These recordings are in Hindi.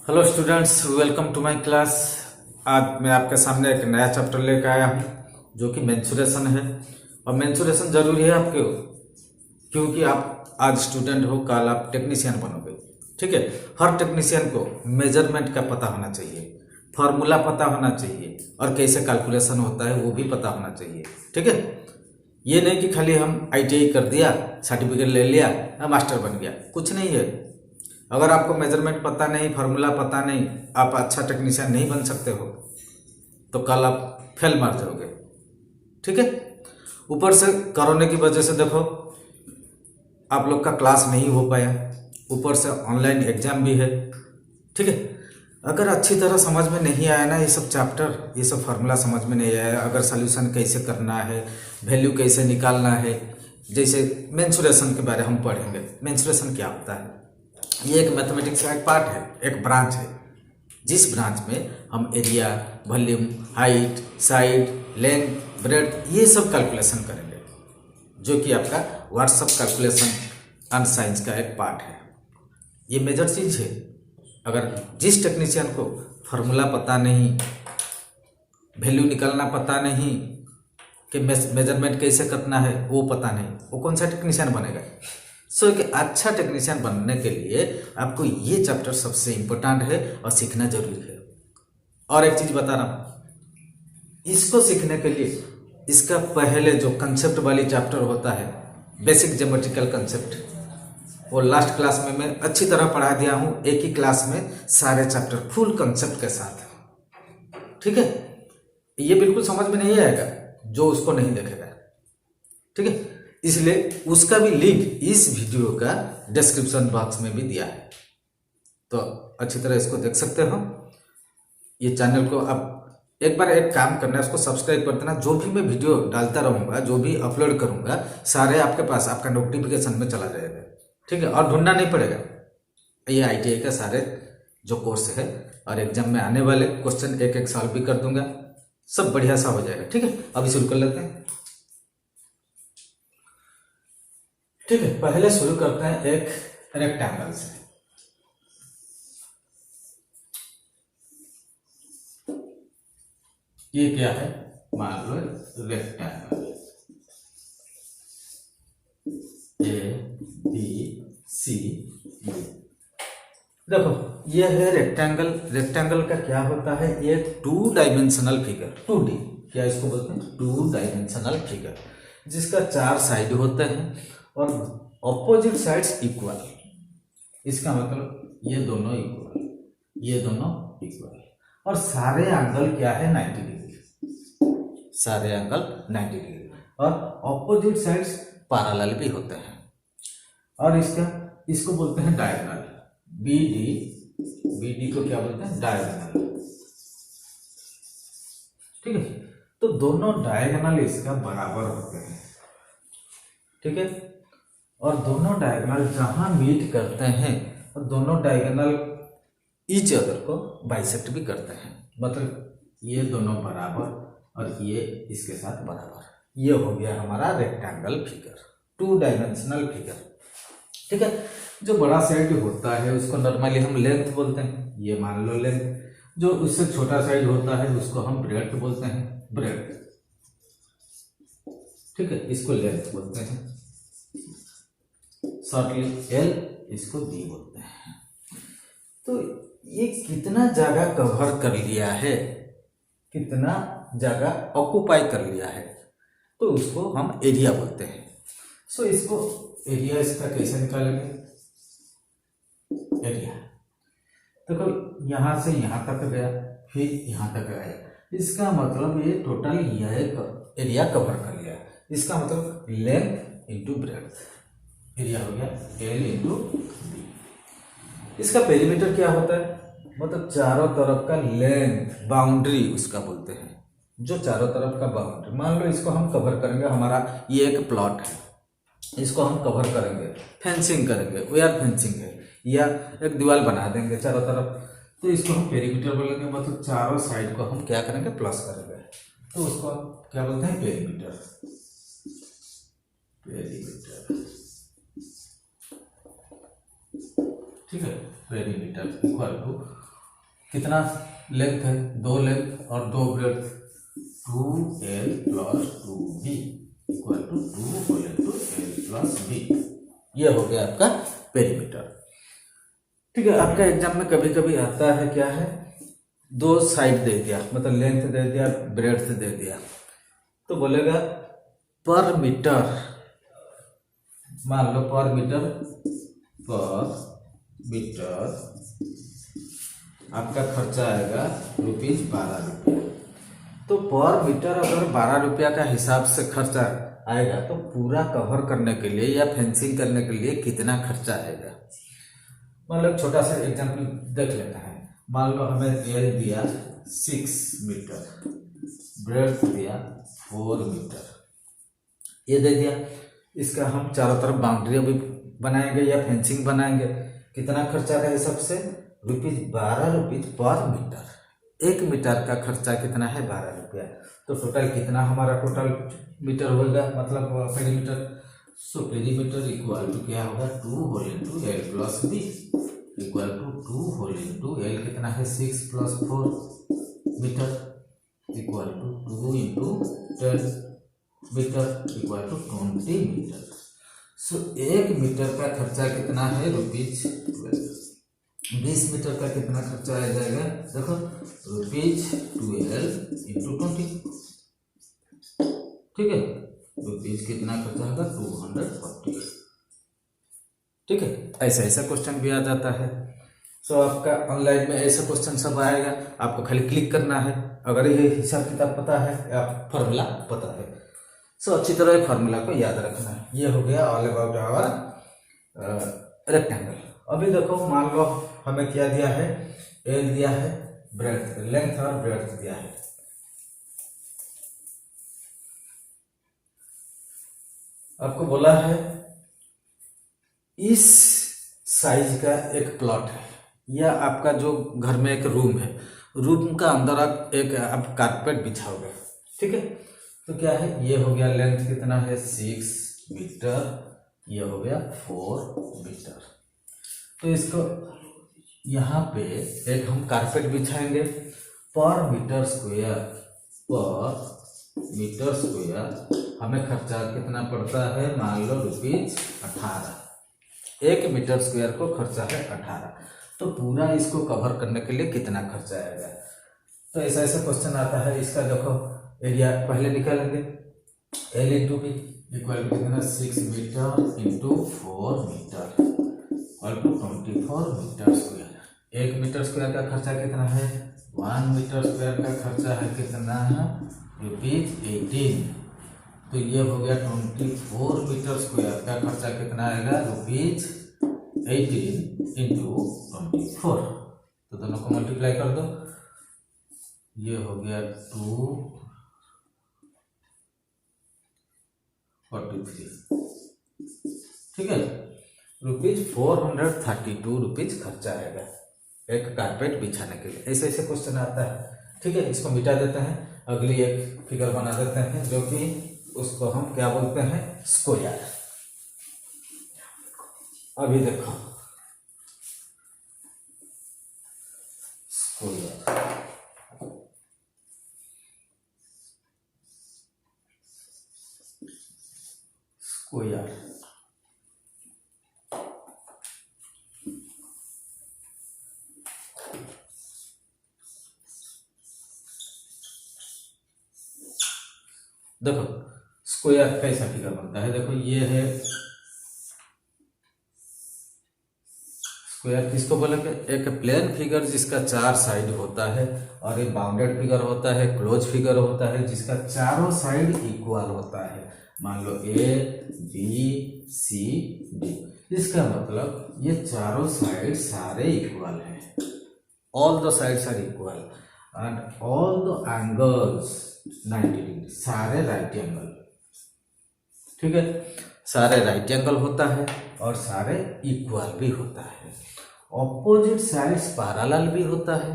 Hello students, welcome to my class. आज मैं आपके सामने एक नया चैप्टर लेकर आया हूँ जो कि मेंसुरेशन है। और मेंसुरेशन जरूरी है आपके, क्योंकि आप आज स्टूडेंट हो, कल आप टेक्नीशियन बनोगे। ठीक है, हर टेक्नीशियन को मेजरमेंट का पता होना चाहिए, फार्मूला पता होना चाहिए और कैसे कैलकुलेशन होता है वो भी पता होना चाहिए। ठीक है, ये नहीं कि खाली हम ITI कर दिया, सर्टिफिकेट ले लिया, मास्टर बन गया, कुछ नहीं है। अगर आपको मेजरमेंट पता नहीं, फार्मूला पता नहीं, आप अच्छा टेक्नीशियन नहीं बन सकते हो, तो कल आप फेल मार जाओगे। ठीक है, ऊपर से कोरोना की वजह से देखो आप लोग का क्लास नहीं हो पाया, ऊपर से ऑनलाइन एग्जाम भी है। ठीक है, अगर अच्छी तरह समझ में नहीं आया ना ये सब चैप्टर, ये सब फार्मूला समझ में नहीं आया, अगर सोल्यूशन कैसे करना है, वैल्यू कैसे निकालना है, जैसे मेंसुरेशन के बारे हम पढ़ेंगे। मेंसुरेशन क्या होता है? ये एक मैथमेटिक्स का एक पार्ट है, एक ब्रांच है, जिस ब्रांच में हम area, volume, height, side, length, breadth ये सब कैलकुलेशन करेंगे, जो कि आपका व्हाट्सअप कैलकुलेशन एंड साइंस का एक पार्ट है। ये मेजर चीज़ है। अगर जिस टेक्नीशियन को फार्मूला पता नहीं, वैल्यू निकालना पता नहीं, कि मेजरमेंट कैसे करना है वो पता नहीं, वो कौन सा टेक्नीशियन बनेगा? सो एक अच्छा टेक्नीशियन बनने के लिए आपको ये चैप्टर सबसे इम्पोर्टेंट है और सीखना जरूरी है। और एक चीज बता रहा हूं, इसको सीखने के लिए इसका पहले जो कंसेप्ट वाली चैप्टर होता है, बेसिक ज्योमेट्रिकल कंसेप्ट, वो लास्ट क्लास में मैं अच्छी तरह पढ़ा दिया हूं, एक ही क्लास में सारे चैप्टर फुल कंसेप्ट के साथ। ठीक है, ये बिल्कुल समझ में नहीं आएगा जो उसको नहीं देखेगा। ठीक है, इसलिए उसका भी लिंक इस वीडियो का डिस्क्रिप्शन बॉक्स में भी दिया है, तो अच्छी तरह इसको देख सकते हो। ये चैनल को आप एक बार एक काम करना है, उसको सब्सक्राइब कर देना। जो भी मैं वीडियो डालता रहूँगा, जो भी अपलोड करूँगा, सारे आपके पास आपका नोटिफिकेशन में चला जाएगा। ठीक है, और ढूंढना नहीं पड़ेगा। ये ITI का सारे जो कोर्स है और एग्जाम में आने वाले क्वेश्चन एक एक सॉल्व भी कर दूंगा, सब बढ़िया सा हो जाएगा। ठीक है, अभी शुरू कर लेते हैं। ठीक है, पहले शुरू करते हैं एक रेक्टेंगल से। ये क्या है? मान लो रेक्टेंगल ABCD। देखो ये है रेक्टेंगल। रेक्टेंगल का क्या होता है? एक 2 डायमेंशनल फिगर, 2D, क्या इसको बोलते हैं? 2 डायमेंशनल फिगर, जिसका 4 साइड होते हैं और ऑपोजिट साइड्स इक्वल। इसका मतलब ये दोनों इक्वल, ये दोनों इक्वल, और सारे एंगल क्या है? 90 डिग्री। सारे एंगल 90 डिग्री, और ऑपोजिट साइड्स पैरेलल भी होते हैं। और इसको बोलते हैं डायगोनल। BD को क्या बोलते हैं? डायगोनल। ठीक है, तो दोनों डायगोनल इसका बराबर होते हैं। ठीक है, और दोनों डायगोनल जहां मीट करते हैं, और दोनों डायगोनल ईच अदर को बाइसेक्ट भी करते हैं। मतलब ये दोनों बराबर और ये इसके साथ बराबर। ये हो गया हमारा रेक्टेंगल फिगर, 2 डायमेंशनल फिगर। ठीक है, जो बड़ा साइड होता है उसको नॉर्मली हम लेंथ बोलते हैं, ये मान लो लेंथ। जो उससे छोटा साइड होता है उसको हम ब्रेड्थ बोलते हैं, ब्रेड्थ। ठीक है, इसको लेंथ बोलते हैं, शॉर्टली L, इसको D बोलते हैं। तो ये कितना जगह कवर कर लिया है, कितना जगह ऑक्युपाई कर लिया है, तो उसको हम एरिया बोलते हैं। सो इसको एरिया इसका कैसे निकालेंगे? एरिया देखो, यहां से यहां तक गया, फिर यहां तक आया, इसका मतलब ये टोटल यह एरिया कवर कर लिया। इसका मतलब लेंथ इंटू ब्रेड्थ, एरिया हो गया L इंटू B। इसका पेरीमीटर क्या होता है? मतलब चारों तरफ का लेंथ, बाउंड्री उसका बोलते हैं। जो चारों तरफ का बाउंड्री, मान लो इसको हम कवर करेंगे, हमारा ये एक प्लॉट है, इसको हम कवर करेंगे, फेंसिंग करेंगे, वायर फेंसिंग है, या एक दीवार बना देंगे चारों तरफ, तो इसको हम पेरीमीटर बोलेंगे। मतलब चारों साइड को हम क्या करेंगे? प्लस करेंगे, तो उसको क्या बोलते हैं? पेरीमीटर। पेरीमीटर, ठीक है, पेरीमीटर इक्वल टू कितना लेंथ है, 2 लेंथ और 2 breadth, 2l plus 2b equal to 2 whole into l plus b। ये हो गया आपका पेरीमीटर। ठीक है, आपका एग्जाम में कभी कभी आता है क्या है, 2 साइड दे दिया, मतलब लेंथ दे दिया, ब्रेड्थ दे दिया, तो बोलेगा पर मीटर, मान लो पर मीटर आपका खर्चा आएगा ₹12। तो पर मीटर अगर 12 रुपया का हिसाब से खर्चा आएगा तो पूरा कवर करने के लिए या फेंसिंग करने के लिए कितना खर्चा आएगा। मतलब छोटा सा एग्जाम्पल देख लेते हैं। मान लो हमें एल दिया 6 मीटर, ब्रेड्थ दिया 4 मीटर, ये दे दिया। इसका हम चारों तरफ बाउंड्री भी बनाएंगे या फेंसिंग बनाएंगे, कितना खर्चा का हिसाब से ₹12 पर मीटर। 1 मीटर का खर्चा कितना है, 12 रुपया। तो टोटल कितना हमारा टोटल मीटर होगा, मतलब perimeter. So perimeter equal to क्या होगा, 2 whole into l plus b equal to 2 whole into l कितना है, 6 plus 4 metre equal to 2 into 10 metre equal to 20 metre. So 1 metre का खर्चा कितना है, ₹12। 20 मीटर का कितना खर्चा आ जाएगा, देखो ₹12 इंटू 20। ठीक है, ₹20 कितना खर्चा होगा, 240। ठीक है, ऐसा ऐसा क्वेश्चन भी आ जाता है। सो आपका ऑनलाइन में ऐसा क्वेश्चन सब आएगा, आपको खाली क्लिक करना है। अगर ये हिसाब किताब पता है या फॉर्मूला पता है, सो अच्छी तरह फार्मूला को याद रखना है। ये हो गया ऑल अबाउट आवर रेक्टेंगल। अभी देखो, मान लो हमें क्या दिया है, एल दिया है, ब्रेड्थ लेंथ और ब्रेड्थ दिया है। आपको बोला है इस साइज का एक प्लॉट है, या आपका जो घर में एक रूम है, रूम का अंदर आप कारपेट बिछाओगे। ठीक है, तो क्या है, ये हो गया लेंथ कितना है, 6 मीटर, ये हो गया 4 मीटर। तो इसको यहाँ पे एक हम कारपेट बिछाएंगे। पर मीटर स्क्वायर हमें खर्चा कितना पड़ता है, मान लो ₹18। 1 मीटर स्क्वायर को खर्चा है 18। तो पूरा इसको कवर करने के लिए कितना खर्चा आएगा। तो ऐसा ऐसा क्वेश्चन आता है। इसका देखो एरिया पहले निकालेंगे, L into B equal to कितना, 6 metre into 4 metre equal to 24 metre square. 1 metre square का खर्चा कितना है, 1 मीटर स्क्वायर का खर्चा है कितना है, ₹18। तो ये हो गया 24 मीटर स्क्वायर का खर्चा कितना आएगा, ₹18 इंटू 24। तो दोनों को मल्टीप्लाई कर दो, ये हो गया 243। ठीक है, ₹432 खर्चा आएगा एक कारपेट बिछाने के लिए। ऐसे ऐसे क्वेश्चन आता है। ठीक है, इसको मिटा देते हैं, अगली एक फिगर बना देते हैं, जो कि उसको हम क्या बोलते हैं, स्क्वायर। अभी देखो स्क्वायर देखो स्क्वायर कैसा फिगर बनता है। देखो ये है स्क्वायर, किसको बोलेंगे, एक प्लेन फिगर जिसका 4 साइड होता है, और एक बाउंडेड फिगर होता है, क्लोज फिगर होता है जिसका चारों साइड इक्वल होता है। मान लो ए बी सी डी, इसका मतलब ये चारों साइड सारे इक्वल हैं, all the sides are equal and all the angles 90 degree, सारे राइट एंगल। ठीक है, सारे राइट एंगल होता है और सारे इक्वल भी होता है। ऑपोजिट साइड्स पैरेलल भी होता है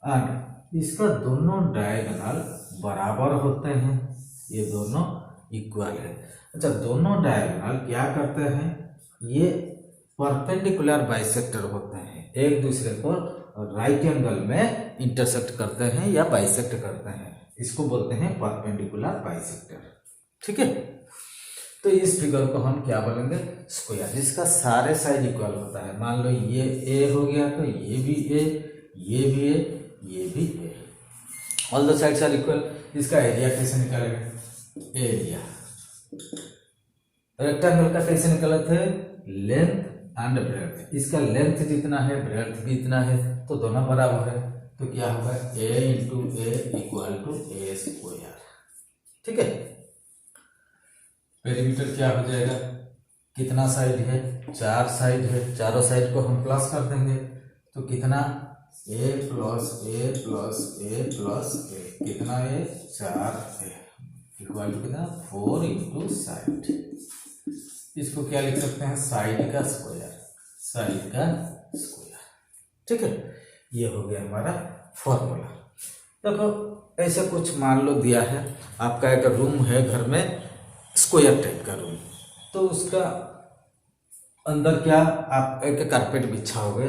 एंड इसका दोनों डायगोनल बराबर होते हैं, ये दोनों इक्वल है। अच्छा, दोनों डायगोनल क्या करते हैं, ये परपेंडिकुलर बाइसेक्टर होते हैं, एक दूसरे को राइट एंगल में इंटरसेक्ट करते हैं या बाइसेक्ट करते हैं, इसको बोलते हैं परपेंडिकुलर बाइसेक्टर। ठीक है, तो इस फिगर को हम क्या बोलेंगे, स्क्वायर, जिसका सारे साइड इक्वल होता है। मान लो ये ए हो गया तो ये भी ए, ये भी ए, ये भी a, all the sides are equal. इसका एरिया कैसे निकालेंगे, एरिया रेक्टेंगल का कैसे निकाले थे, लेंथ एंड ब्रेड्थ। इसका लेंथ जितना है ब्रेड्थ भी इतना है, तो दोनों बराबर है, तो क्या होगा a into A equal to A square. ठीक है, पेरीमीटर क्या हो जाएगा, कितना साइड है, 4 साइड है, चारों साइड को हम प्लस कर देंगे, तो कितना a plus a plus a plus a, कितना ए 4a इक्वल टू कितना 4 इंटू साइड। इसको क्या लिख सकते हैं, साइड का स्क्वायर, साइड का स्क्वायर। ठीक है, ये हो गया हमारा फॉर्मूला। देखो ऐसा कुछ मान लो दिया है, आपका एक रूम है घर में, स्क्वायर टाइप का रूम, तो उसका अंदर क्या आप एक कारपेट बिछाओगे,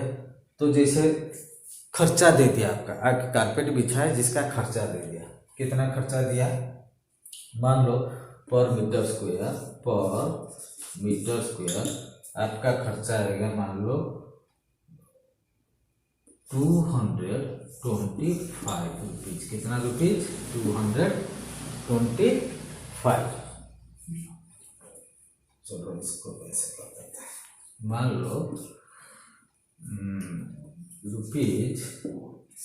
तो जैसे खर्चा दे दिया आपका, आप कारपेट बिछाए जिसका खर्चा दे दिया, कितना खर्चा दिया, मान लो पर मीटर स्क्वायर आपका खर्चा आएगा, मान लो 225 रुपीज। कितना रुपीज, 225। चलो इसको कैसे कर देते हैं, मान लो रुपीज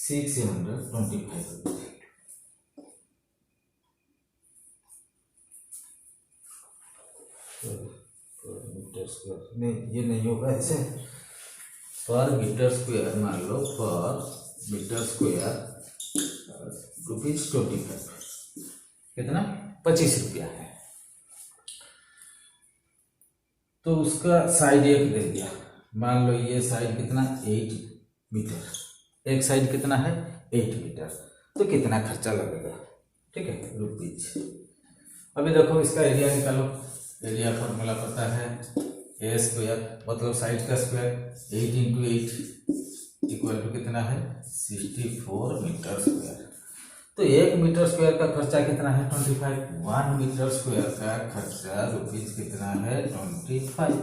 625। मीटर स्क्वायर नहीं, ये नहीं होगा ऐसे, पर मीटर स्क्वायर मान लो पर मीटर स्क्वायर रुपीज 25, कितना 25 रुपया है। तो उसका साइड एक दे दिया, मान लो ये साइड कितना 8 मीटर, एक साइड कितना है 8 मीटर, तो कितना खर्चा लगेगा। ठीक है, रुपीज। अभी देखो इसका एरिया निकालो, एरिया फॉर्मूला पता है ए स्क्वायर मतलब साइड का स्क्वायर, 8 इंटू 8 इक्वल टू कितना है 64 मीटर स्क्वायर। तो 1 मीटर स्क्वायर का खर्चा कितना है 25, 1 मीटर स्क्वायर का खर्चा रुपीज कितना है 25,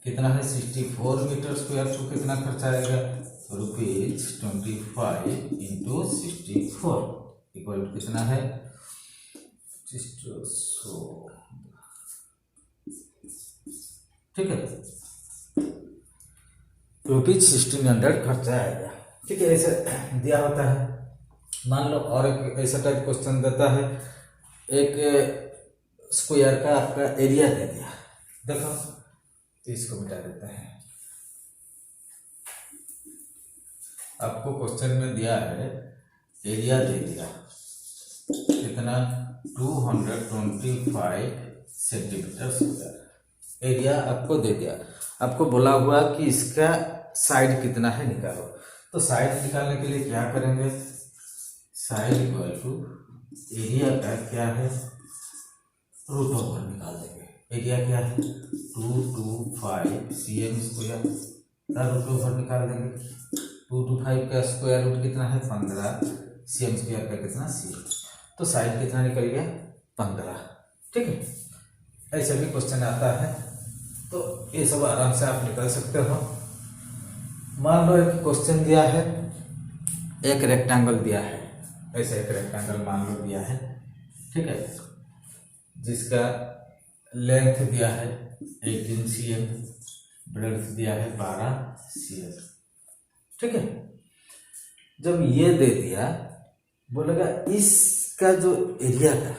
कितना है 64 मीटर स्क्वायर को कितना खर्चा आएगा रुपीज 25 इंटू 64 इक्वल टू कितना है 600। ठीक है, रुपीज 1600 खर्चा आएगा। ठीक है, ऐसे दिया होता है। मान लो और एक ऐसा टाइप क्वेश्चन देता है, एक स्क्वायर का आपका एरिया दे दिया, देखो तो इसको मिटा देते हैं। आपको क्वेश्चन में दिया है एरिया दे दिया कितना 225 सेंटीमीटर स्क्वायर, एरिया आपको दे दिया, आपको बोला हुआ कि इसका साइड कितना है निकालो। तो साइड निकालने के लिए क्या करेंगे, साइड इक्वल टू एरिया का क्या है रूट ओवर निकाल देंगे। एरिया क्या है 225 cm स्क्वायर का रूट ओवर निकाल देंगे। 225 का स्क्वायर रूट कितना है 15, cm स्क्वायर का कितना cm, तो साइड कितना निकल गया 15। ठीक है, ऐसा भी क्वेश्चन आता है, तो ये सब आराम से आप निकाल सकते हो। मान लो एक क्वेश्चन दिया है, एक रेक्टेंगल दिया है, ऐसे एक रेक्टेंगल मान लो दिया है। ठीक है, जिसका लेंथ दिया है 18 cm, ब्रेड्थ दिया है 12 cm। ठीक है, जब ये दे दिया बोलेगा इसका जो एरिया था,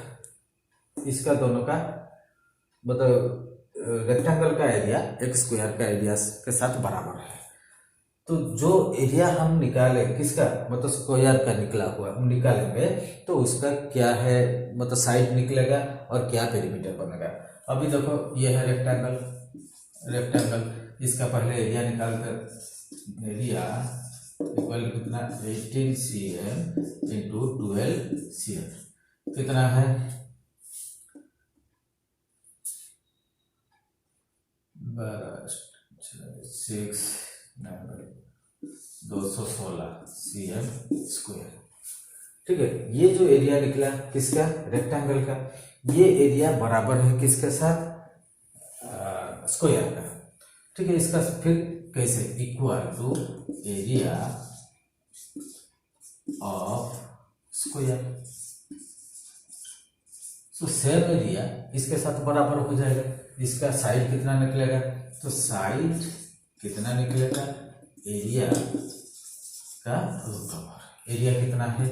इसका दोनों का मतलब रेक्टेंगल का एरिया एक स्क्वायर का एरिया के साथ बराबर है। तो जो एरिया हम निकाले किसका मतलब स्क्वायर का निकला हुआ हम निकालेंगे, तो उसका क्या है मतलब साइड निकलेगा और क्या पेरीमीटर बनेगा। अभी देखो ये है रेक्टेंगल, इसका पहले एरिया निकालकर, एरिया इक्वल कितना 18 cm इंटू 12 cm कितना है 6 9 216 cm²। ठीक है, ये जो एरिया निकला किसका, रेक्टेंगल का, ये एरिया बराबर है किसके साथ, स्क्वायर का। ठीक है, इसका फिर कैसे, equal to area of square. तो सेम एरिया इसके साथ बराबर हो जाएगा। इसका साइड कितना निकलेगा, तो साइड कितना निकलेगा, एरिया का रूट ओवर। एरिया कितना है,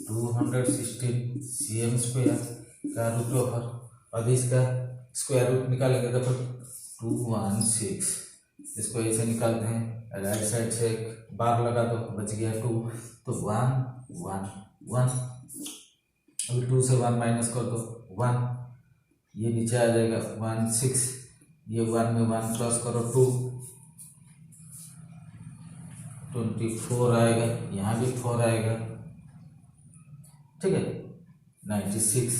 216 cm² का रूट ओवर। अब इसका स्क्वायर रूट निकालेंगे तो 216, इसको ऐसे निकालते हैं, राइट साइड से एक बार लगा दो, बच गया 2, तो 1 1 1। अभी 2 से 1 माइनस कर दो 1, ये नीचे आ जाएगा 1 6, ये 1 में 1 प्लस करो 2, 24 आएगा, यहाँ भी 4 आएगा। ठीक है, 96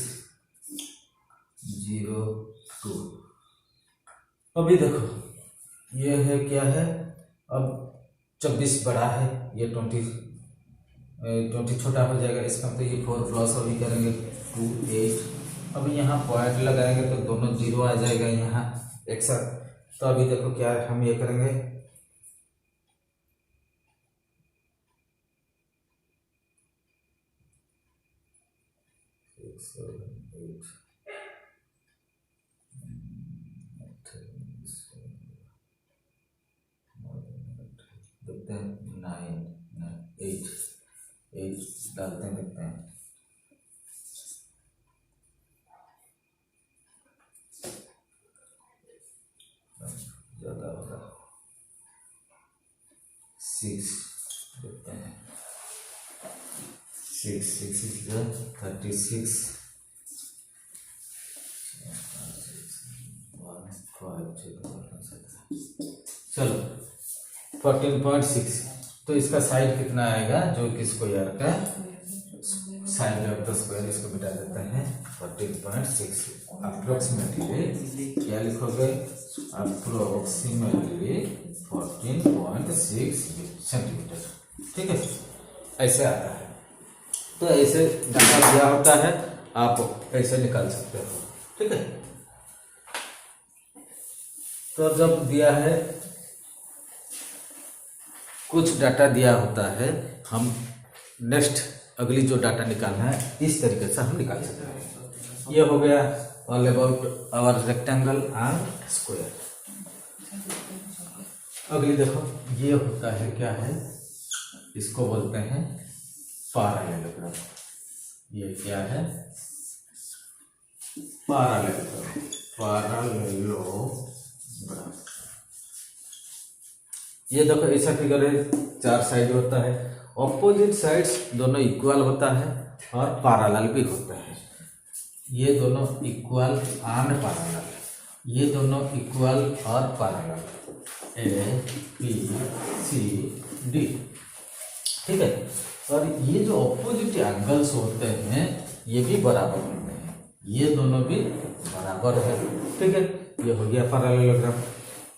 02। अभी देखो ये है क्या है, अब 24 बड़ा है, ये 20 छोटा हो जाएगा, इसका मतलब ये 4 प्लस अभी करेंगे 2 8। अभी यहाँ पॉइंट लगाएंगे तो दोनों 0 आ जाएगा यहाँ एक साथ। तो अभी देखो क्या हम ये करेंगे, देखते हैं 9 8 डालते हैं, देखते हैं। ज़्यादा होगा 6, देखते हैं 6 6 36, 1 5 चलो 14.6। तो इसका साइड कितना आएगा, जो कि स्क्वायर का साइड ऑफ द स्क्वायर, इसको मिटा देते हैं 14.6। अप्रोक्सीमेटली क्या लिखोगे, अप्रोक्सीमेटली 14.6 सेंटीमीटर। ठीक है, ऐसे आता है। तो ऐसे डाटा दिया होता है, आप ऐसे निकाल सकते हो। ठीक है, तो जब दिया है, कुछ डाटा दिया होता है, हम नेक्स्ट अगली जो डाटा निकालना है इस तरीके से हम निकाल सकते हैं। ये हो गया all about our rectangle and square. अगली देखो, ये होता है क्या है, इसको बोलते हैं पैरेललोग्राम। ये क्या है, पैरेललोग्राम। ये देखो ऐसा फिगर है, 4 साइड होता है, ऑपोजिट साइड्स दोनों इक्वल होता है और पैरेलल भी होता है। ये दोनों इक्वल एंड पैरेलल, ये दोनों इक्वल और parallel, A B C D. ठीक है, और ये जो ऑपोजिट एंगल्स होते हैं ये भी बराबर होते हैं, ये दोनों भी बराबर है। ठीक है, ये हो गया पैरेललोग्राम।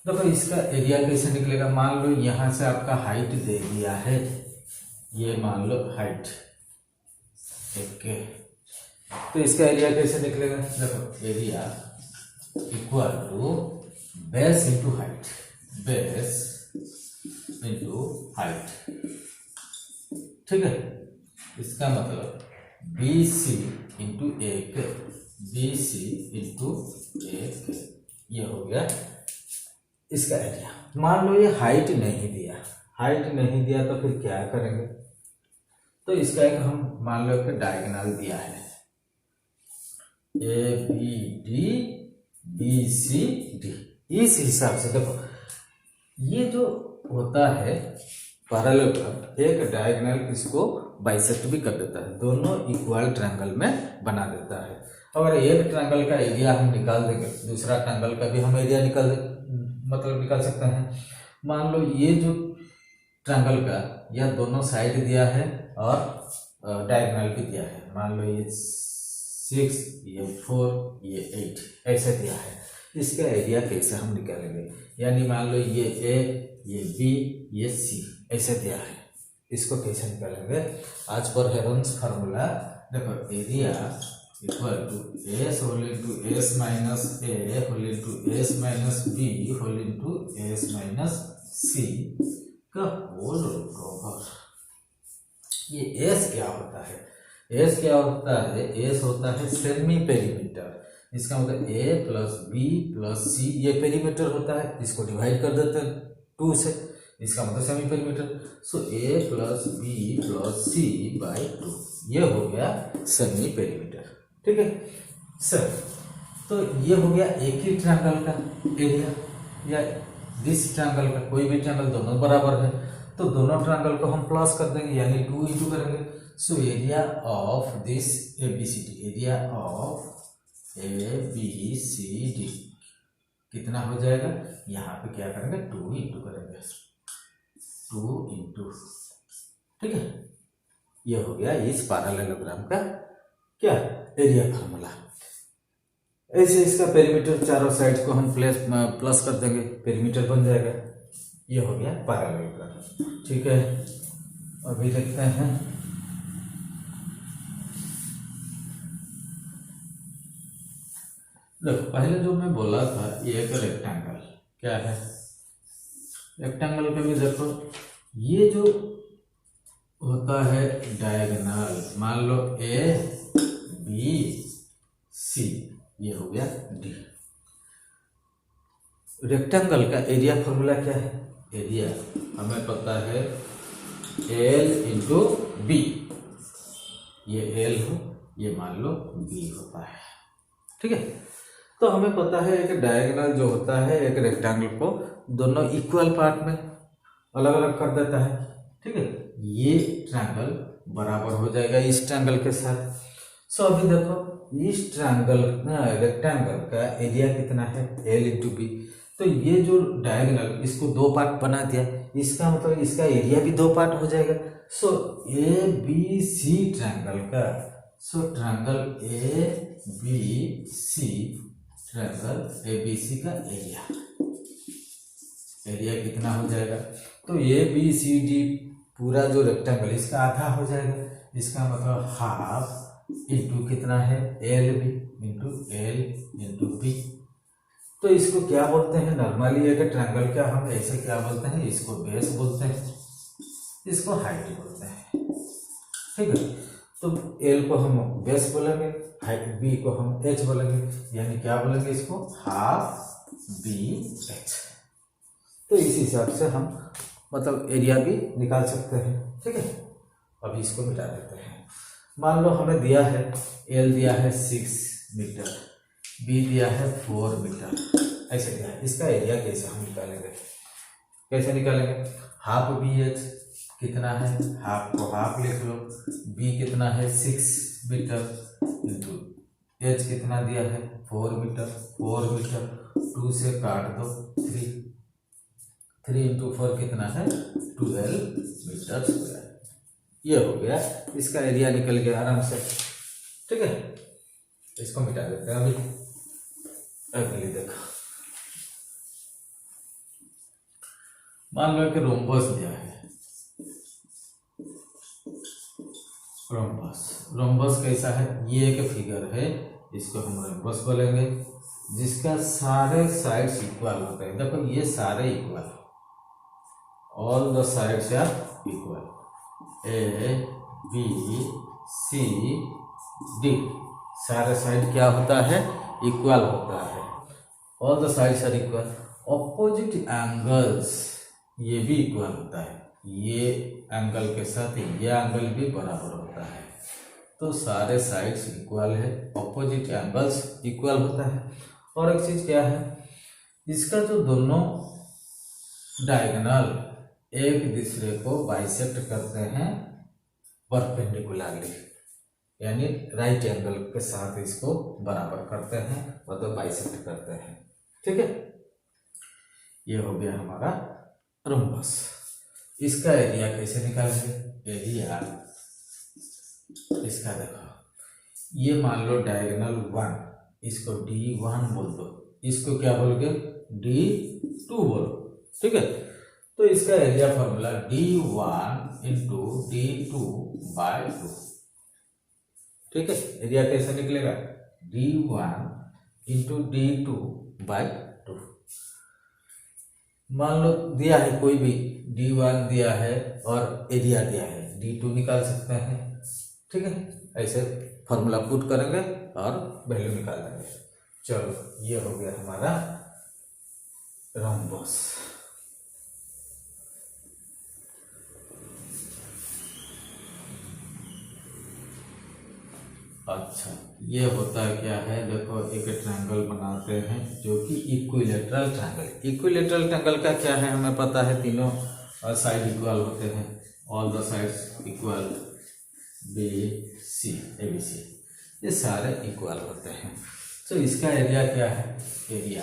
देखो इसका एरिया कैसे निकलेगा, मान लो यहाँ से आपका हाइट दे दिया है, ये मान लो हाइट ओके, तो इसका एरिया कैसे निकलेगा, देखो area equal to base into height, base into height. ठीक है, इसका मतलब BC इंटू 1, BC इंटू 1, ये हो गया इसका एरिया। मान लो ये हाइट नहीं दिया, हाइट नहीं दिया तो फिर क्या करेंगे, तो इसका एक हम मान लो कि डायगोनल दिया है, ABD BCD। इस हिसाब से देखो ये जो होता है पैरेललोग्राम, एक डायगोनल इसको बाइसेक्ट भी कर देता है, दोनों इक्वल ट्रायंगल में बना देता है। अगर एक ट्रायंगल का एरिया हम निकाल देंगे, दूसरा ट्रायंगल का भी हम एरिया निकाल सकते हैं। मान लो ये जो ट्रायंगल का या दोनों साइड दिया है और डायगोनल भी दिया है, मान लो ये 6, ये 4, ये 8 ऐसे दिया है, इसका एरिया कैसे हम निकालेंगे, यानी मान लो ये A, ये B, ये सी ऐसे दिया है। इसको कैसे निकालेंगे? आज पर हेरोन्स फार्मूला देखो, area equal to s whole into s minus a whole into s minus b whole into s minus c का होल ओवर। ये एस क्या होता है? एस क्या होता है? एस होता है सेमी पेरीमीटर। इसका मतलब ए प्लस बी प्लस सी, ये पेरीमीटर होता है, इसको डिवाइड कर देते हैं 2 से, इसका मतलब semi perimeter. So A plus B plus C by 2, ये हो गया सेमी पेरीमीटर। ठीक है सर, तो ये हो गया एक ही ट्रायंगल का एरिया, या दिस ट्रायंगल का, कोई भी ट्रायंगल दोनों बराबर है तो दोनों ट्रायंगल को हम प्लस कर देंगे, यानी 2 इंटू करेंगे। So area of this ABCD, area of ABCD कितना हो जाएगा? यहाँ पे क्या करेंगे? 2 इंटू करेंगे, 2 इंटू, ठीक है। ये हो गया इस पैरेललोग्राम का क्या एरिया फार्मूला। ऐसे इसका पेरीमीटर चारों साइड को हम प्लस कर देंगे, पेरीमीटर बन जाएगा। ये हो गया पैरेललोग्राम। ठीक है, अभी देखते हैं देखो, पहले जो मैं बोला था ये एक रेक्टेंगल, क्या है रेक्टेंगल का भी देखो, ये जो होता है डायगोनल, मान लो ABC, ये हो गया D। रेक्टेंगल का एरिया फॉर्मूला क्या है? एरिया हमें पता है L इंटू बी, ये L हो, ये मान लो B होता है। ठीक है, तो हमें पता है एक डायगोनल जो होता है एक रेक्टेंगल को दोनों इक्वल पार्ट में अलग अलग कर देता है। ठीक है, ये ट्रायंगल बराबर हो जाएगा इस ट्रायंगल के साथ। सो अभी देखो, इस ट्रायंगल रेक्टेंगल का एरिया कितना है? L into B. तो ये जो डायगोनल, इसको 2 पार्ट बना दिया, इसका मतलब इसका एरिया भी 2 पार्ट हो जाएगा। सो ABC ट्रायंगल का, सो ट्रायंगल ABC, ट्रायंगल ABC का एरिया कितना हो जाएगा? तो ABCD पूरा जो रेक्टेंगल इसका आधा हो जाएगा, इसका मतलब हाफ इंटू कितना है? LB into L into B। तो इसको क्या बोलते हैं? नॉर्मली एक ट्रायंगल का हम ऐसे क्या बोलते हैं? इसको बेस बोलते हैं, इसको हाइट बोलते हैं। ठीक है, तो L को हम बेस बोलेंगे, हाइट B को हम H बोलेंगे, यानी क्या बोलेंगे इसको? Half BH। तो इस हिसाब से हम मतलब एरिया भी निकाल सकते हैं। ठीक है, अभी इसको मिटा देते हैं। मान लो हमें दिया है L दिया है 6 मीटर, B दिया है 4 मीटर, ऐसे दिया है। इसका एरिया कैसे हम निकालेंगे? कैसे निकालेंगे? हाफ BH कितना है? हाफ को हाफ लिख लो, B कितना है? 6 मीटर इंटू H कितना दिया है? 4 मीटर, 4 मीटर 2 से काट दो 3 इंटू 4 कितना है? 12 मीटर स्क्वायर। ये हो गया, इसका एरिया निकल गया आराम से। ठीक है, इसको मिटा देते हैं। अगली देखो, मान लो कि रोम्बस दिया है, रोम्बस कैसा है? ये एक फिगर है, इसको हम रोम्बस बोलेंगे, जिसका सारे साइड्स इक्वल होते हैं। देखो ये सारे equal, all the sides are equal, ABCD सारे साइड क्या होता है? इक्वल होता है, all the sides are equal. Opposite angles ये भी इक्वल होता है, ये एंगल के साथ ये एंगल भी बराबर होता है। तो सारे साइड्स इक्वल है, ऑपोजिट एंगल्स इक्वल होता है। और एक चीज क्या है, इसका जो दोनों डायगोनल एक दूसरे को बाइसेक्ट करते हैं परपेंडिकुलरली, यानी राइट एंगल के साथ इसको बराबर करते हैं, मतलब बाइसेक्ट करते हैं। ठीक है, ये हो गया हमारा रोम्बस। इसका एरिया कैसे निकालेंगे? एरिया इसका देखो, ये मान लो डायगोनल 1, इसको D1 बोल दो, इसको क्या बोलोगे? D2 बोलो। ठीक है, तो इसका area formula d1 into d2/2। ठीक है, एरिया कैसे निकलेगा, d1 इंटू d2/2। मान लो दिया है कोई भी, d1 दिया है और एरिया दिया है, d2 निकाल सकते हैं। ठीक है, ऐसे फॉर्मूला पुट करेंगे और वैल्यू निकाल देंगे। चलो ये हो गया हमारा रोम्बस। अच्छा, ये होता है क्या है, देखो एक ट्रायंगल बनाते हैं जो कि इक्विलेटरल ट्रायंगल। इक्विलेटरल ट्रायंगल का क्या है, हमें पता है तीनों साइड इक्वल होते हैं, all the sides equal, B C A B C, ये सारे इक्वल होते हैं। तो इसका एरिया क्या है, एरिया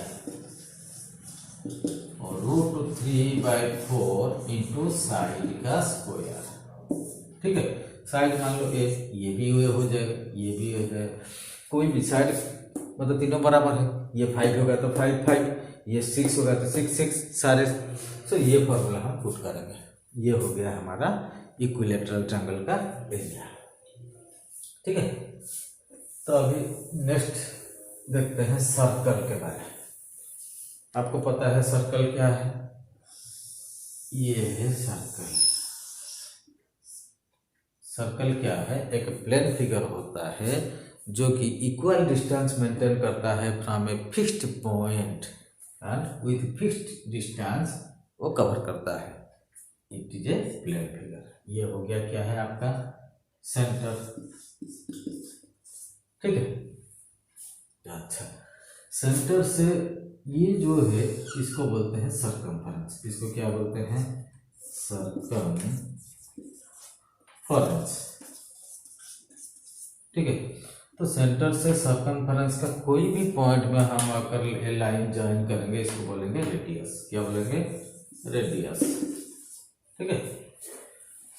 और √3/4 इंटू साइड का स्क्वायर। ठीक है, साइड मान लो ए, ये भी हो जाएगा, ये भी हो जाएगा, कोई भी साइड मतलब तीनों बराबर है, ये 5 होगा तो 5 5, ये 6 होगा तो 6 6 सारे। तो ये फॉर्मूला हम पुट करेंगे। ये हो गया हमारा इक्विलेटरल ट्रायंगल का एरिया। ठीक है, तो अभी नेक्स्ट देखते हैं सर्कल के बारे में। आपको पता है सर्कल क्या है, ये है सर्कल। सर्कल क्या है, एक प्लेन फिगर होता है जो कि इक्वल डिस्टेंस मेंटेन करता है from a fixed point and with fixed distance वो कवर करता है। It is a plane figure. ये हो गया क्या है आपका सेंटर। ठीक है, अच्छा, सेंटर से ये जो है इसको बोलते हैं सर्कमफरेंस। इसको क्या बोलते हैं, सर्कमफरेंस। ठीक है, तो सेंटर से सर्कमफरेंस का कोई भी पॉइंट में हम आकर लाइन ज्वाइन करेंगे, इसको बोलेंगे रेडियस। क्या बोलेंगे, रेडियस। ठीक है,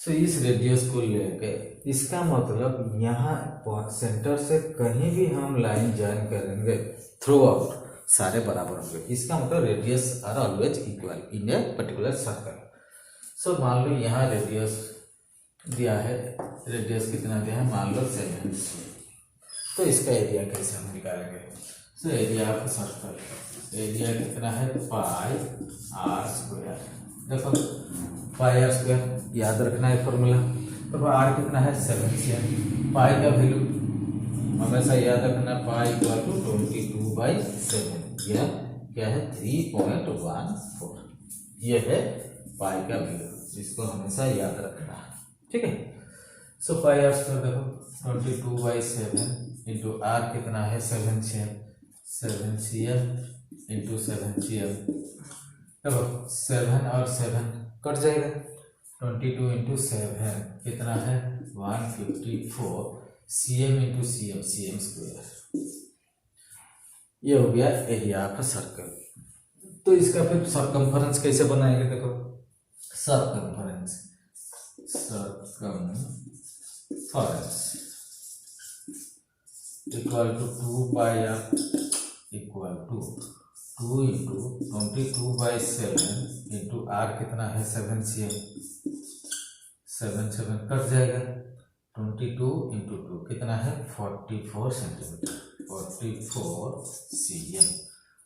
सो इस रेडियस को लेके इसका मतलब यहाँ सेंटर से कहीं भी हम लाइन ज्वाइन करेंगे थ्रू आउट सारे बराबर होंगे। इसका मतलब radius r always equal in a particular circle. So मान लो यहाँ रेडियस दिया है, रेडियस कितना दिया है, मान लो 7। तो इसका एरिया कैसे हम निकालेंगे, तो एरिया ऑफ सर्कल, एरिया कितना है, πr²। देखो πr² याद रखना है फॉर्मूला। तो r कितना है, 7cm। पाई का वैल्यू हमेशा याद रखना, पाई इक्वल टू 22/7। यह क्या है, 3.14। ये है पाई का वैल्यू, जिसको हमेशा याद रखना है। ठीक है, सो πr² देखो 22/7 इंटू r कितना है, 7cm। 7cm इंटू 7cm, देखो 7 और 7 कट जाएगा। 22 इंटू 7 कितना है, 154 cm इंटू cm, cm²। ये हो गया एरिया ऑफ सर्कल। तो इसका फिर सर्कमफरेंस कैसे बनाएंगे, देखो circumference equal to 2πr equal to 2 into 22/7 into r कितना है, 7cm। 7 कट जाएगा। 22 इंटू 2 कितना है, 44 सेंटीमीटर, 44 cm।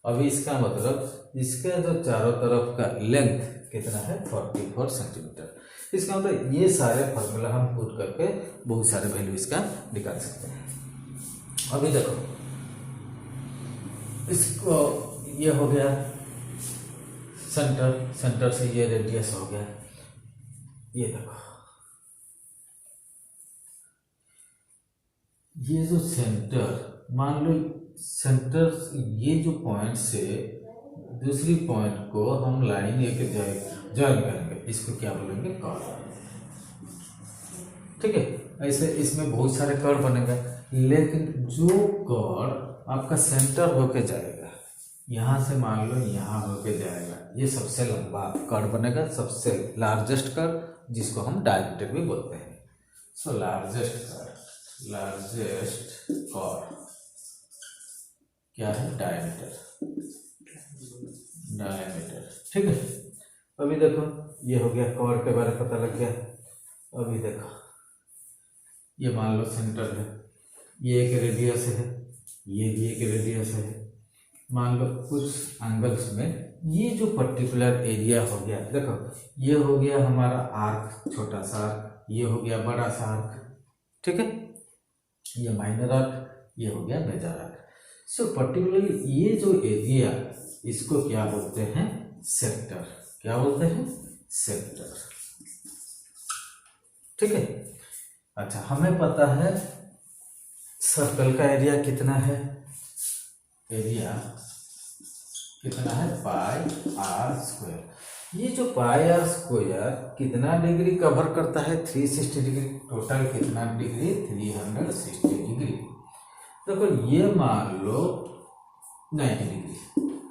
अभी इसका मतलब इसके जो चारों तरफ का लेंथ कितना है, 44 सेंटीमीटर। इसका मतलब ये सारे फार्मूला हम पुट करके बहुत सारे वैल्यू इसका निकाल सकते हैं। अभी देखो इसको, ये हो गया सेंटर, सेंटर से ये रेडियस हो गया। ये देखो ये जो सेंटर, मान लो सेंटर, ये जो पॉइंट से दूसरी पॉइंट को हम लाइन एक ज्वाइन करेंगे, इसको क्या बोलेंगे, कर्व। ठीक है, ऐसे इसमें बहुत सारे कर्व बनेगा, लेकिन जो कर्व आपका सेंटर होके जाएगा, यहाँ से मान लो यहाँ होके जाएगा, ये सबसे लंबा कर्व बनेगा, सबसे लार्जेस्ट कर्व, जिसको हम डायमीटर भी बोलते हैं। सो लार्जेस्ट कर्व क्या है, डायमीटर। ठीक है, अभी देखो ये हो गया, कॉर्ड के बारे में पता लग गया। अभी देखो ये मान लो सेंटर है, ये एक रेडियस है, ये भी एक रेडियस है। मान लो कुछ एंगल्स में ये जो पर्टिकुलर एरिया हो गया, देखो ये हो गया हमारा आर्क, छोटा सा आर्क, ये हो गया बड़ा सा आर्क, ठीक है, ये माइनर आर्क, ये हो गया मेजर आर्क। सो पर्टिकुलरली ये जो एरिया, इसको क्या बोलते हैं, सेक्टर। क्या बोलते हैं, सेक्टर, ठीक है। अच्छा, हमें पता है सर्कल का एरिया कितना है, एरिया कितना है, पाई आर स्क्वायर। ये जो पाई आर स्क्वायर कितना डिग्री कवर करता है, 360 डिग्री। टोटल कितना डिग्री, 360 डिग्री। देखो ये मान लो 90 डिग्री,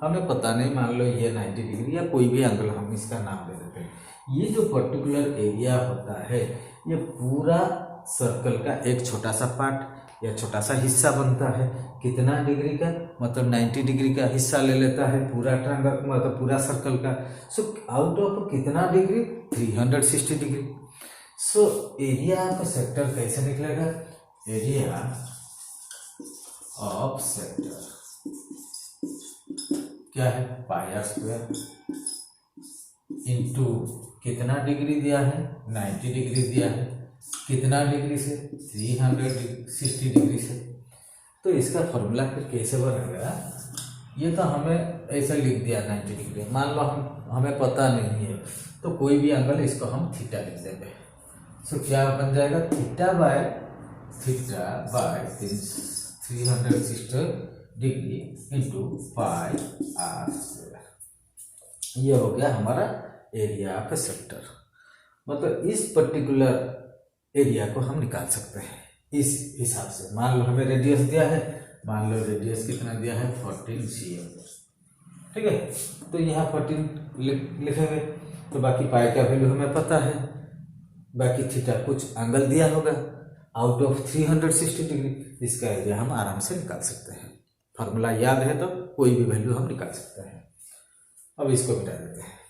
हमें पता नहीं, मान लो ये 90 डिग्री या कोई भी एंगल हम इसका नाम दे देते हैं। ये जो पर्टिकुलर एरिया होता है, ये पूरा सर्कल का एक छोटा सा पार्ट या छोटा सा हिस्सा बनता है। कितना डिग्री का, मतलब 90 डिग्री का हिस्सा ले लेता है पूरा ट्रायंगल, मतलब पूरा सर्कल का। सो आउट ऑफ कितना degree, 360 degree. So area of sector कैसे निकलेगा, एरिया ऑफ सेक्टर क्या है, पाई आर स्क्वायर इंटू कितना डिग्री दिया है, 90 डिग्री दिया है, कितना डिग्री से, 360 डिग्री से। तो इसका फॉर्मूला फिर कैसे बनेगा, ये तो हमें ऐसा लिख दिया 90 डिग्री। मान लो हमें पता नहीं है, तो कोई भी एंगल, इसको हम थीटा लिख देंगे। सो क्या बन जाएगा, theta by 360 degree into pi R square. ये हो गया हमारा एरिया ऑफ सेक्टर। मतलब इस पर्टिकुलर एरिया को हम निकाल सकते हैं इस हिसाब से। मान लो हमें रेडियस दिया है, मान लो रेडियस कितना दिया है, 14 cm, ठीक है। तो यहाँ 14 लिखेंगे, तो बाकी पाई का वैल्यू हमें पता है, बाकी थीटा कुछ एंगल दिया होगा आउट ऑफ 360 डिग्री, इसका एरिया हम आराम से निकाल सकते हैं। फार्मूला याद है तो कोई भी वैल्यू हम निकाल सकते हैं। अब इसको मिटा देते हैं।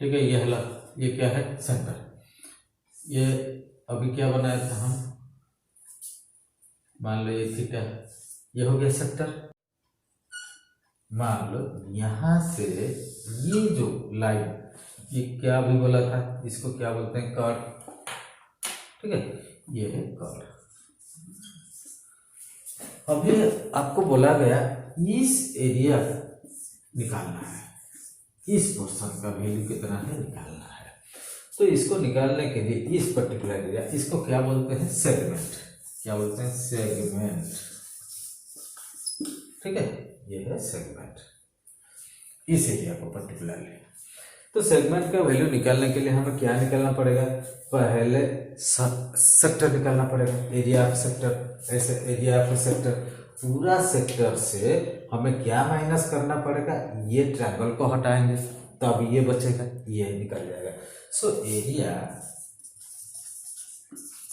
ठीक है, ये हला, ये क्या है, सेंटर। ये अभी क्या बनाया था हम, मान लो ये थीटा, ये हो गया सेक्टर। मान लो यहां से ये जो लाइन, ये क्या भी बोला था, इसको क्या बोलते हैं, कर्व, ठीक है, ये है कर्व। अभी आपको बोला गया इस एरिया निकालना है, इस पोर्शन का वैल्यू कितना है निकालना है। तो इसको निकालने के लिए इस पर्टिकुलर एरिया, इसको क्या बोलते हैं, सेगमेंट। क्या बोलते हैं, सेगमेंट, ठीक है, ये है सेगमेंट, इस एरिया को पर्टिकुलरली। तो सेगमेंट का वैल्यू निकालने के लिए हमें क्या निकालना पड़ेगा, पहले सेक्टर निकालना पड़ेगा, एरिया ऑफ सेक्टर। ऐसे एरिया ऑफ सेक्टर, पूरा सेक्टर से हमें क्या माइनस करना पड़ेगा, ये ट्रायंगल को हटाएंगे तब ये बचेगा, ये निकल जाएगा। सो एरिया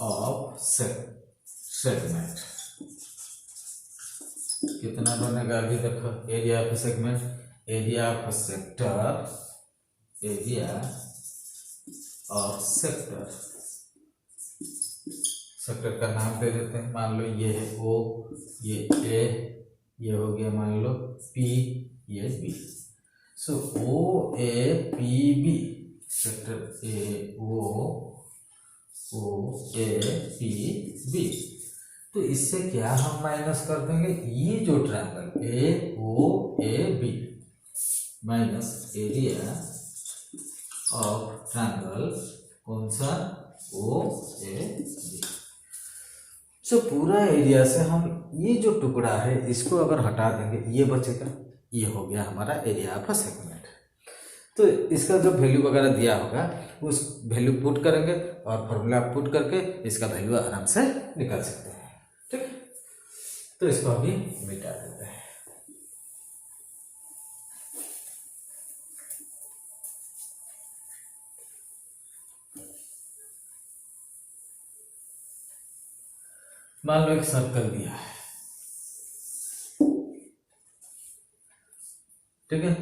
ऑफ सेगमेंट कितना बनेगा, अभी देखो, area of segment, area of sector, area of sector, sector का नाम दे देते हैं। मान लो ये है ओ, ये ए, ये हो गया मान लो पी, ये B. So O A P B, sector A O A P B. तो इससे क्या हम माइनस कर देंगे, ये जो triangle A O A B minus area of triangle कौन सा, ओ ए बी। सो पूरा एरिया से हम ये जो टुकड़ा है इसको अगर हटा देंगे, ये बचेगा, ये हो गया हमारा एरिया ऑफ सेगमेंट। तो इसका जो वैल्यू वगैरह दिया होगा उस वैल्यू पुट करेंगे और फॉर्मूला पुट करके इसका वैल्यू आराम से निकाल सकते हैं, ठीक। तो इसको अभी मिटा देते हैं। मान लो एक सर्कल दिया है, ठीक है,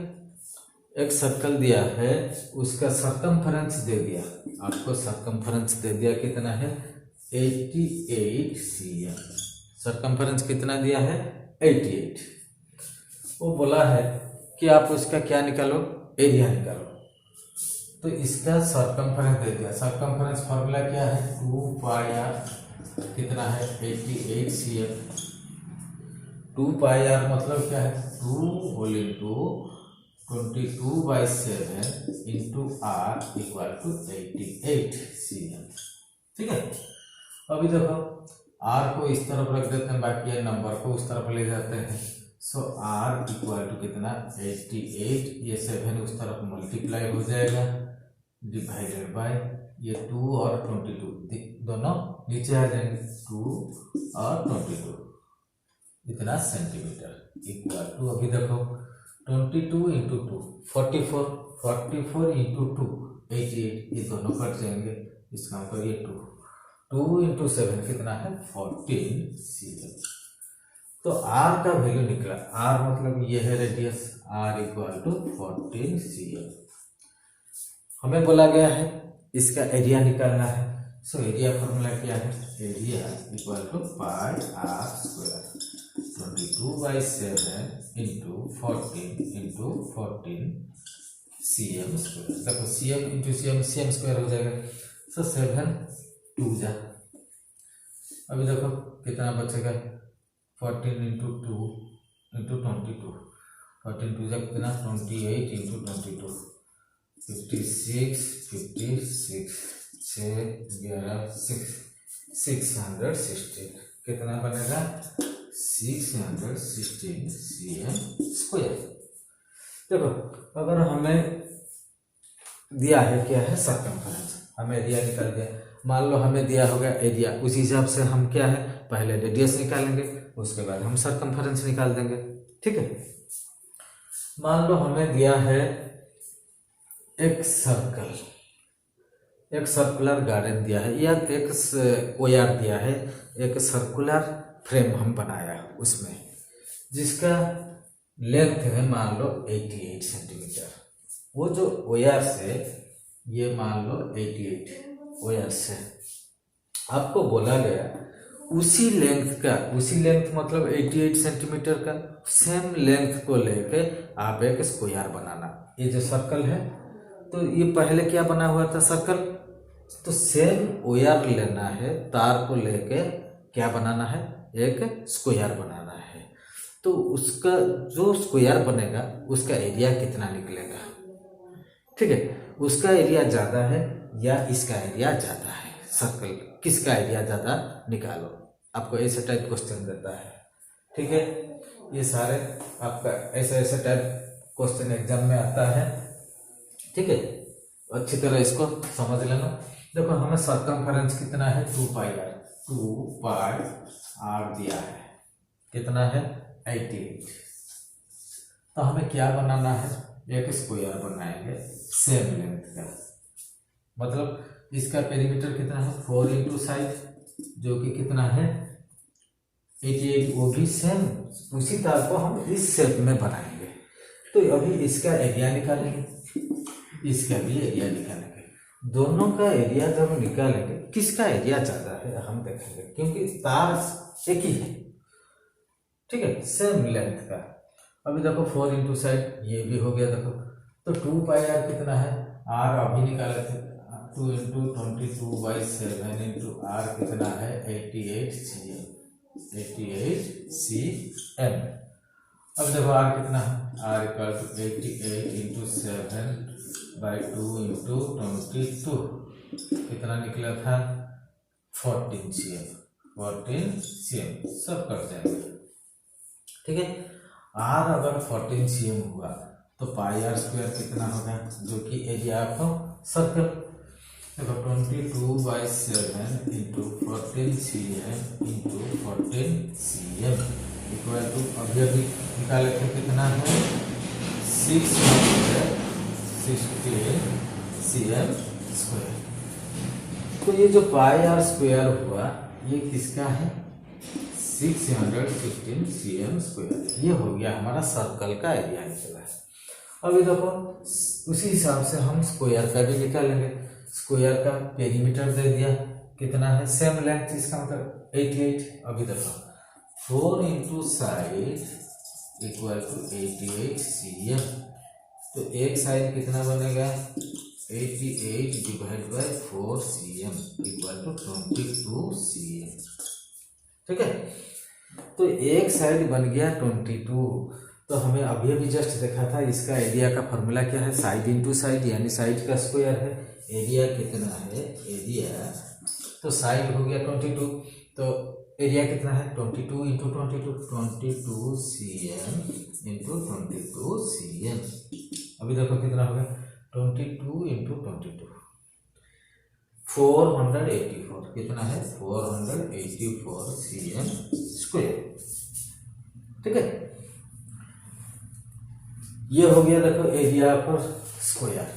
एक सर्कल दिया है, उसका सरकमफेरेंस दे दिया आपको, सरकमफेरेंस दे दिया कितना है 88 cm। सरकमफेरेंस कितना दिया है 88। वो बोला है कि आप उसका क्या निकालो, एरिया निकालो। तो इसका सरकमफेरेंस दे दिया, सरकमफेरेंस फॉर्मूला क्या है 2πr, कितना है 88 cm। 2πr मतलब क्या है 2 whole into 22/7 into r equal to 88 cm, ठीक है। अभी देखो r को इस तरफ रख देते हैं, बाकी ये नंबर को उस तरफ ले जाते हैं। सो r इक्वल टू कितना 88, ये 7 उस तरफ मल्टीप्लाई हो जाएगा, डिवाइडेड बाय ये 2 और 22 दोनों नीचे आ जाएंगे, 2 और 22 इतना सेंटीमीटर इक्वल टू, अभी देखो 22 इंटू 2 44, 44 इंटू 2 88, ये दोनों कट जाएंगे, इसका मतलब ये 2 इंटू 7 कितना है 14 cm। तो r का वैल्यू निकला, r मतलब ये है radius, r equal to 14 cm। हमें बोला गया है इसका एरिया निकालना है। सो एरिया फॉर्मूला क्या है, area equal to pi r square 22/7 into 14 into 14 cm square. देखो cm इंटू cm स्क्वायर हो जाएगा। सो 7 2 जा, अभी देखो कितना बचेगा 14 इंटू 2 इंटू 22, 14 2 जा कितना 28 इंटू 22, 56 56 6 11 616 कितना बनेगा 616 cm स्क्वायर। देखो अगर हमें दिया है क्या है सरकमफेरेंस, हमें एरिया निकाल दिया, मान लो हमें दिया होगा एरिया, उसी हिसाब से हम क्या है पहले रेडियस निकालेंगे, उसके बाद हम सरकमफेरेंस निकाल देंगे, ठीक है। मान लो हमें दिया है एक सर्कल, एक सर्कुलर गार्डन दिया है, या एक ओयार दिया है, एक सर्कुलर फ्रेम हम बनाया उसमें, जिसका लेंथ है मान लो 88 सेंटीमीटर। वो जो ओयार से ये मान लो 88 ओयार से आपको बोला गया उसी लेंथ का, उसी लेंथ मतलब 88 सेंटीमीटर का सेम लेंथ को लेके आप एक स्क्वायर बनाना। ये जो सर्कल है तो ये पहले क्या बना हुआ था सर्कल, तो सेम ओयार लेना है, तार को लेके क्या बनाना है एक स्क्वायर बनाना है। तो उसका जो स्क्वायर बनेगा उसका एरिया कितना निकलेगा, ठीक है। उसका एरिया ज़्यादा है या इसका एरिया ज़्यादा है, सर्कल किसका एरिया ज़्यादा निकालो, आपको ऐसे टाइप क्वेश्चन देता है, ठीक है। ये सारे आपका ऐसे टाइप क्वेश्चन एग्जाम में आता है, ठीक है। अच्छी तरह इसको समझ लेना। देखो हमें सरकमफेरेंस कितना है 2πr, 2πr दिया है, कितना है 88। तो हमें क्या बनाना है, एक स्क्वायर बनाएंगे सेम लेंथ का, मतलब इसका पेरीमीटर कितना है 4 इंटू साइड, जो कि कितना है 88, वो भी सेम उसी तार को हम इस शेप में बनाएंगे। तो अभी इसका एरिया निकालेंगे, इसका भी एरिया निकालेंगे, दोनों का एरिया जब निकालेंगे किसका एरिया ज़्यादा है हम देखेंगे, क्योंकि तार एक ही है, ठीक है, सेम लेंथ का। अभी देखो 4 इंटू साइड ये भी हो गया, देखो तो 2πr कितना है, r अभी निकाले थे 2 इंटू 22/7 इंटू r कितना है 88 cm। अब देखो r कितना है, r equal to 88 into 7/2 into 22 कितना निकला था 14 cm, सब कर जाएंगे, ठीक है। r अगर 14 cm हुआ तो πr स्क्वायर कितना होगा, जो कि एरिया ऑफ सर्कल। देखो 22/7 into 14 cm into 14 cm equal to, अभी निकाले थे कितना है 616 cm स्क्वायर। तो ये जो πr स्क्वायर हुआ ये किसका है, 616 cm स्क्वायर। ये हो गया हमारा सर्कल का एरिया निकला है। अभी देखो उसी हिसाब से हम स्क्वायर का भी निकालेंगे। स्क्वायर का पेरीमीटर दे दिया कितना है, सेम लेंथ, इसका मतलब 88। अभी देखो 4 into side equal to 88 cm। तो एक साइड कितना बनेगा, 88 divide by 4 cm equal to 22 cm। ठीक है, तो एक साइड बन गया 22। तो हमें अभी अभी जस्ट देखा था इसका एरिया का फॉर्मूला क्या है, साइड इंटू साइड, यानी साइड का स्क्वायर है। एरिया कितना है, एरिया तो साइड हो गया 22, तो एरिया कितना है 22 इंटू 22 cm इंटू 22 cm। अभी देखो कितना हो गया 22 इंटू 22 484, कितना है 484 cm स्क्वायर। ठीक है, ये हो गया देखो एरिया ऑफ स्क्वायर।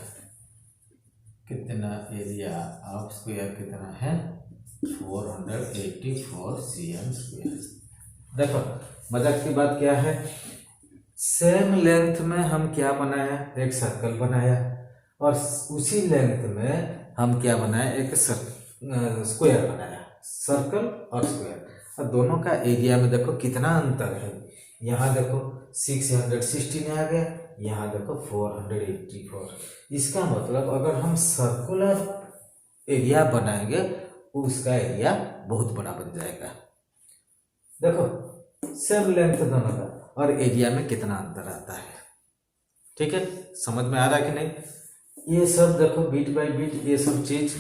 कितना एरिया ऑफ स्क्वायर कितना है 484 cm स्क्वायर। देखो मजाक की बात क्या है, सेम लेंथ में हम क्या बनाया, एक सर्कल बनाया, और उसी लेंथ में हम क्या बनाया, एक स्क्वायर बनाया। सर्कल और स्क्वायर, और दोनों का एरिया में देखो कितना अंतर है। यहाँ देखो 616 आ गया, यहाँ देखो 484। इसका मतलब अगर हम सर्कुलर एरिया बनाएंगे उसका एरिया बहुत बड़ा बन जाएगा। देखो सेम लेंथ दोनों का और एरिया में कितना अंतर आता है। ठीक है, समझ में आ रहा है कि नहीं। ये सब देखो बीट बाय बीट ये सब चीज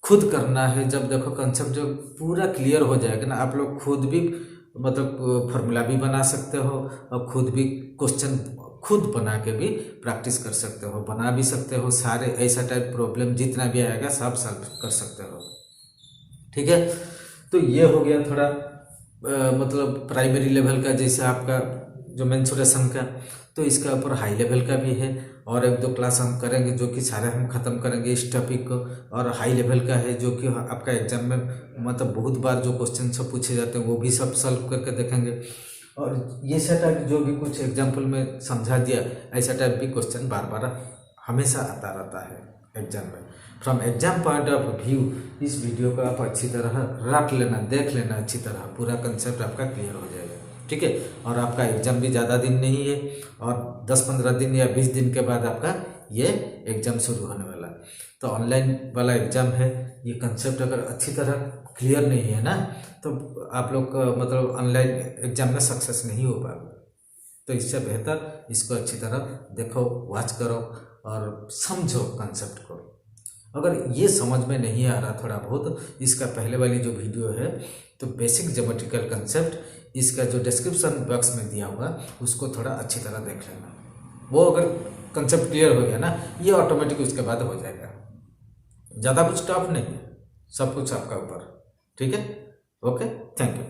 खुद करना है। जब देखो कंसेप्ट जो पूरा क्लियर हो जाएगा ना, आप लोग खुद भी मतलब फॉर्मूला भी बना सकते हो और खुद भी क्वेश्चन खुद बना के भी प्रैक्टिस कर सकते हो, बना भी सकते हो। सारे ऐसा टाइप प्रॉब्लम जितना भी आएगा सब सॉल्व कर सकते हो। ठीक है, तो ये हो गया थोड़ा मतलब प्राइमरी लेवल का, जैसे आपका जो मेंसुरेशन का, तो इसके ऊपर हाई लेवल का भी है। और एक दो क्लास हम करेंगे जो कि सारे हम खत्म करेंगे इस टॉपिक को। और हाई लेवल का है जो कि आपका एग्जाम में मतलब बहुत बार जो क्वेश्चन सब पूछे जाते हैं वो भी सब सॉल्व करके देखेंगे। और ये सब टाइप जो भी कुछ एग्जाम्पल में समझा दिया, ऐसा टाइप भी क्वेश्चन बार बार हमेशा आता रहता है एग्जाम में। From exam point of view इस वीडियो को आप अच्छी तरह रट लेना, देख लेना अच्छी तरह, पूरा कंसेप्ट आपका क्लियर हो जाएगा। ठीक है, और आपका एग्जाम भी ज़्यादा दिन नहीं है, और 10-15 दिन या 20 दिन के बाद आपका ये एग्जाम शुरू होने वाला है। तो ऑनलाइन वाला एग्जाम है, ये कंसेप्ट अगर अच्छी तरह क्लियर नहीं है ना, तो आप लोग मतलब ऑनलाइन एग्जाम में सक्सेस नहीं हो पाएगा। तो इससे बेहतर इसको अच्छी तरह देखो, वॉच करो और समझो कंसेप्ट को। अगर ये समझ में नहीं आ रहा थोड़ा बहुत, इसका पहले वाली जो वीडियो है तो बेसिक ज्योमेट्रिकल कंसेप्ट, इसका जो डिस्क्रिप्शन बॉक्स में दिया हुआ उसको थोड़ा अच्छी तरह देख लेना। वो अगर कंसेप्ट क्लियर हो गया ना, ये ऑटोमेटिक उसके बाद हो जाएगा। ज़्यादा कुछ टफ नहीं है, सब कुछ आपका ऊपर। ठीक है, ओके, थैंक यू।